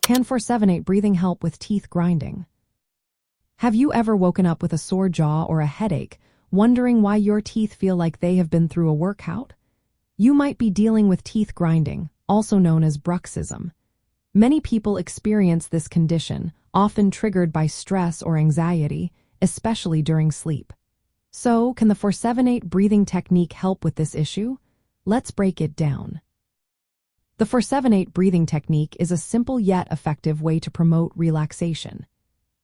Can 478 breathing help with teeth grinding? Have you ever woken up with a sore jaw or a headache, wondering why your teeth feel like they have been through a workout? You might be dealing with teeth grinding, also known as bruxism. Many people experience this condition, often triggered by stress or anxiety, especially during sleep. So, can the 478 breathing technique help with this issue? Let's break it down. The 478 breathing technique is a simple yet effective way to promote relaxation.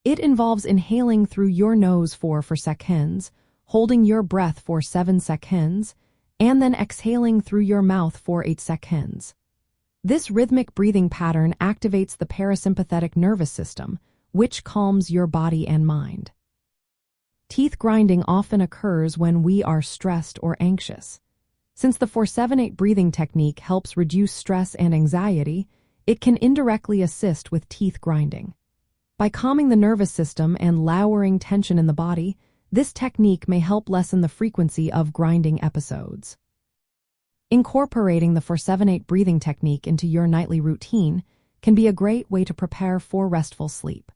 It involves inhaling through your nose for 4 seconds, holding your breath for 7 seconds, and then exhaling through your mouth for 8 seconds. This rhythmic breathing pattern activates the parasympathetic nervous system, which calms your body and mind. Teeth grinding often occurs when we are stressed or anxious. Since the 478 breathing technique helps reduce stress and anxiety, it can indirectly assist with teeth grinding. By calming the nervous system and lowering tension in the body, this technique may help lessen the frequency of grinding episodes. Incorporating the 478 breathing technique into your nightly routine can be a great way to prepare for restful sleep.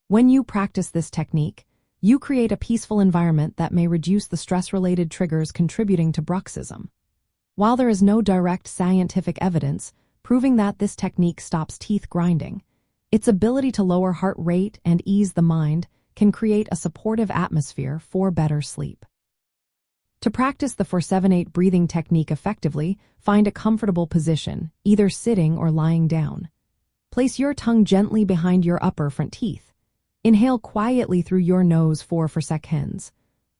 When you practice this technique, you create a peaceful environment that may reduce the stress-related triggers contributing to bruxism. While there is no direct scientific evidence proving that this technique stops teeth grinding, its ability to lower heart rate and ease the mind can create a supportive atmosphere for better sleep. To practice the 478 breathing technique effectively, find a comfortable position, either sitting or lying down. Place your tongue gently behind your upper front teeth. Inhale quietly through your nose for 4 seconds.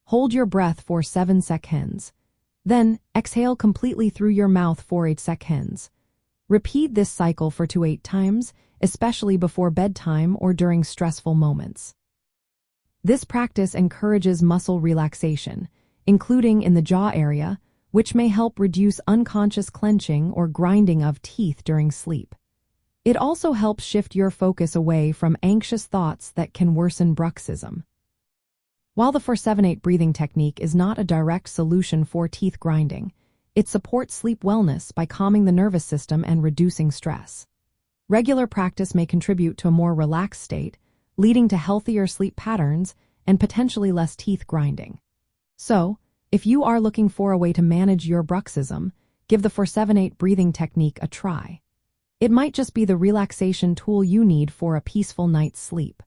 Hold your breath for 7 seconds. Then, exhale completely through your mouth for 8 seconds. Repeat this cycle for 2 to 8 times, especially before bedtime or during stressful moments. This practice encourages muscle relaxation, including in the jaw area, which may help reduce unconscious clenching or grinding of teeth during sleep. It also helps shift your focus away from anxious thoughts that can worsen bruxism. While the 478 breathing technique is not a direct solution for teeth grinding, it supports sleep wellness by calming the nervous system and reducing stress. Regular practice may contribute to a more relaxed state, leading to healthier sleep patterns and potentially less teeth grinding. So, if you are looking for a way to manage your bruxism, give the 478 breathing technique a try. It might just be the relaxation tool you need for a peaceful night's sleep.